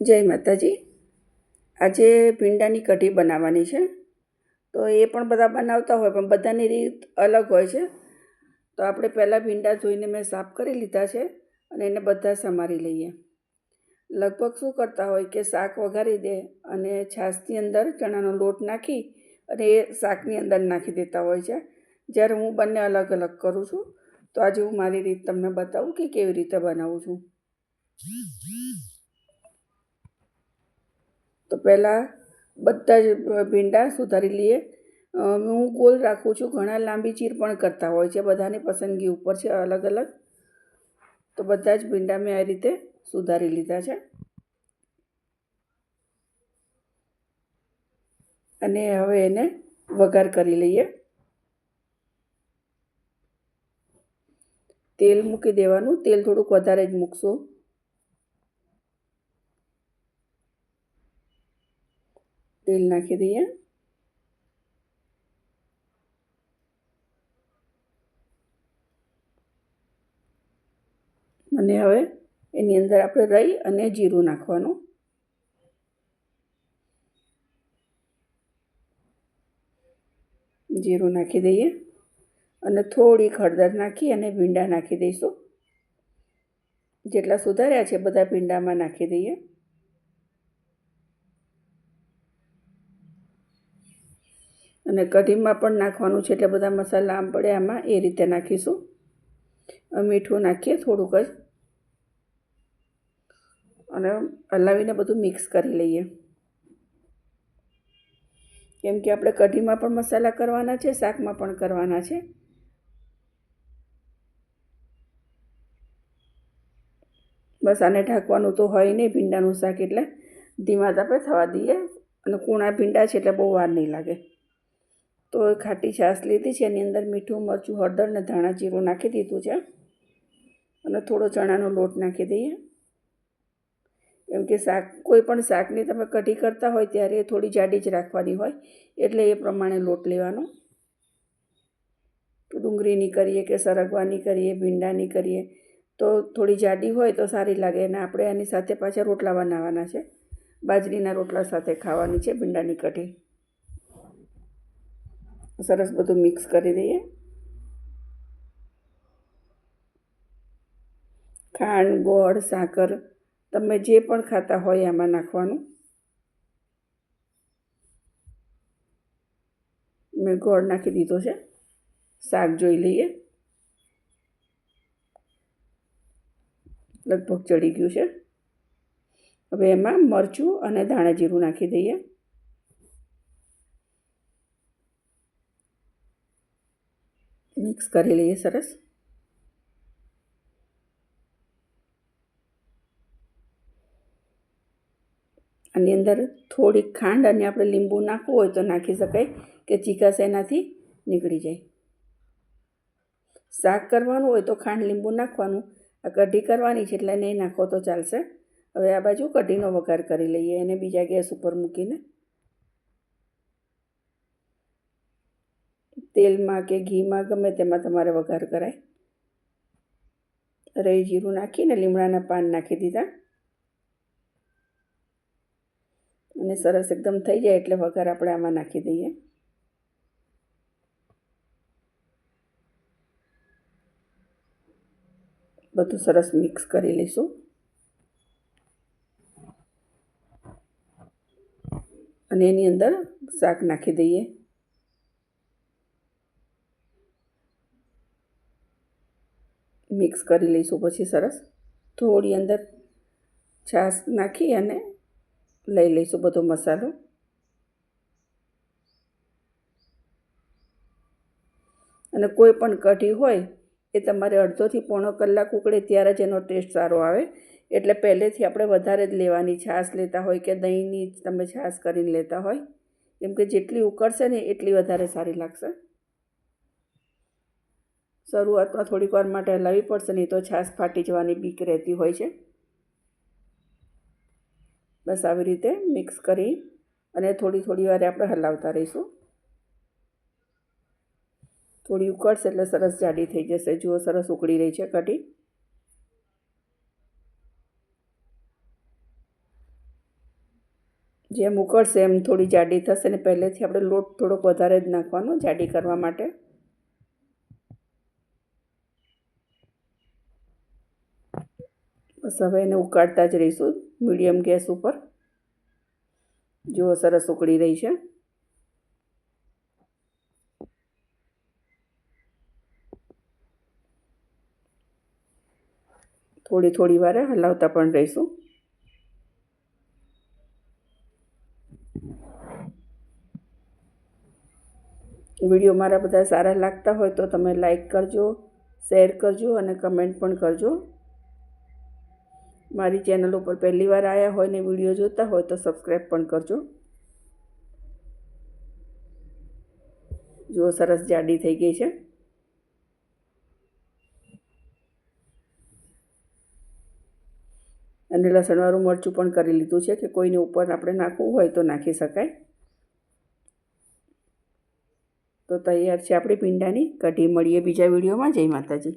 જય માતાજી. આજે ભીંડાની કઢી બનાવવાની છે. તો એ પણ બધા બનાવતા હોય, પણ બધાની રીત અલગ હોય છે. તો આપણે પહેલાં ભીંડા ધોઈને મેં સાફ કરી લીધા છે અને એને બધા સમારી લઈએ. લગભગ શું કરતા હોય કે શાક વઘારી દે અને છાશની અંદર ચણાનો લોટ નાખી અને એ શાકની અંદર નાખી દેતા હોય છે. જ્યારે હું બંને અલગ અલગ કરું છું. તો આજે હું મારી રીત તમને બતાવું કે કેવી રીતે બનાવું છું. તો પહેલાં બધા જ ભીંડા સુધારી લઈએ. હું ગોલ રાખું છું, ઘણા લાંબી ચીર પણ કરતા હોય છે, બધાની પસંદગી ઉપર છે અલગ અલગ. તો બધા જ ભીંડા મેં આ રીતે સુધારી લીધા છે અને હવે એને વઘાર કરી લઈએ. તેલ મૂકી દેવાનું, તેલ થોડુંક વધારે જ મૂકશું. તેલ નાખી દઈએ અને હવે એની અંદર આપણે રાઈ અને જીરું નાખવાનું. જીરું નાખી દઈએ અને થોડીક હળદર નાખી અને ભીંડા નાખી દઈશું. જેટલા સુધાર્યા છે બધા ભીંડામાં નાખી દઈએ. અને કઢીમાં પણ નાખવાનું છે, એટલે બધા મસાલા આમ પડે આમાં એ રીતે નાખીશું. મીઠું નાખીએ થોડુંક જ અને હલાવીને બધું મિક્સ કરી લઈએ. કેમ કે આપણે કઢીમાં પણ મસાલા કરવાના છે, શાકમાં પણ કરવાના છે. બસ આને ઢાંકવાનું તો હોય નહીં, ભીંડાનું શાક એટલે ધીમા તાપે થવા દઈએ. અને કૂણા ભીંડા છે એટલે બહુ વાર નહીં લાગે. તો ખાટી છાશ લીધી છે, એની અંદર મીઠું, મરચું, હળદર અને ધાણા જીરું નાખી દીધું છે અને થોડો ચણાનો લોટ નાખી દઈએ. કેમ કે શાક, કોઈ પણ શાકની તમે કઢી કરતા હોય ત્યારે થોડી જાડી જ રાખવાની હોય, એટલે એ પ્રમાણે લોટ લેવાનો. ડુંગળીની કરીએ કે સરગવાની કરીએ, ભીંડાની કરીએ તો થોડી જાડી હોય તો સારી લાગે. અને આપણે એની સાથે પાછા રોટલા બનાવવાના છે, બાજરીના રોટલા સાથે ખાવાની છે ભીંડાની કઢી. સરસ બધું મિક્સ કરી દઈએ. ખાંડ, ગોળ, સાકર તમે જે પણ ખાતા હોય આમાં નાખવાનું. મેં ગોળ નાખી દીધો છે. શાક જોઈ લઈએ, લગભગ ચડી ગયું છે. હવે એમાં મરચું અને ધાણા જીરું નાખી દઈએ. મિક્સ કરી લઈએ સરસ. આની અંદર થોડીક ખાંડ અને આપણે લીંબુ નાખવું હોય તો નાખી શકાય, કે ચીકાશ એનાથી નીકળી જાય. શાક કરવાનું હોય તો ખાંડ લીંબુ નાખવાનું. આ કઢી કરવાની છે એટલે નહીં નાખો તો ચાલશે. હવે આ બાજુ કઢીનો વઘાર કરી લઈએ, એને બીજા ગેસ ઉપર મૂકીને. તેલમાં કે ઘીમાં ગમે તેમાં તમારે વઘાર કરાય. રાઈ જીરું નાખીને લીમડાના પાન નાખી દીધા અને સરસ એકદમ થઈ જાય એટલે વઘાર આપણે આમાં નાખી દઈએ. બધું સરસ મિક્સ કરી લઈશું અને એની અંદર શાક નાખી દઈએ. મિક્સ કરી લઈશું પછી સરસ. થોડી અંદર છાશ નાખી અને લઈ લઈશું બધો મસાલો. અને કોઈ પણ કઢી હોય એ તમારે અડધોથી પોણો કલાક ઉકળે ત્યારે જ એનો ટેસ્ટ સારો આવે. એટલે પહેલેથી આપણે વધારે જ લેવાની. છાશ લેતા હોય કે દહીંની તમે છાશ કરીને લેતા હોય, કેમ કે જેટલી ઉકળશે ને એટલી વધારે સારી લાગશે. શરૂઆતમાં થોડીક વાર માટે હલાવવી પડશે, નહીં તો છાશ ફાટી જવાની બીક રહેતી હોય છે. બસ આવી રીતે મિક્સ કરી અને થોડી વાર આપણે હલાવતા રહીશું. થોડી ઉકળશે એટલે સરસ જાડી થઈ જશે. જુઓ, સરસ ઉકળી રહી છે કઢી. જેમ ઉકળશે એમ થોડી જાડી થશે ને પહેલેથી આપણે લોટ થોડોક વધારે જ નાખવાનો જાડી કરવા માટે. બસ હવે એને ઉકાળતા જ રહીશું મીડિયમ ગેસ ઉપર. જો સરસ ઉકળી રહી છે. થોડી થોડી વારે હલાવતા પણ રહીશું. વિડીયો મારા બધા સારા લાગતા હોય તો તમે લાઈક કરજો, શેર કરજો અને કમેન્ટ પણ કરજો. મારી ચેનલ ઉપર પહેલી વાર આવ્યા હોય ને વિડીયો જોતા હોય તો સબસ્ક્રાઈબ પણ કરજો. જો સરસ જાડી થઈ ગઈ છે. અને લસણવાળું મરચું પણ કરી લીધું છે કે કોઈને ઉપર આપણે નાખવું હોય તો નાખી શકાય. તો તૈયાર છે આપણી ભીંડાની કઢી. મળીએ બીજા વિડીયોમાં. જય માતાજી.